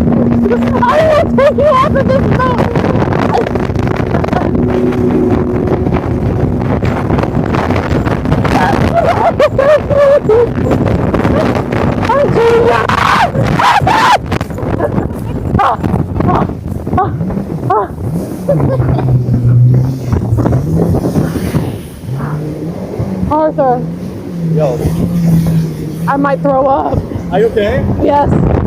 I will take you off of this boat. Arthur. Yo. I might throw up. Are you okay? Yes.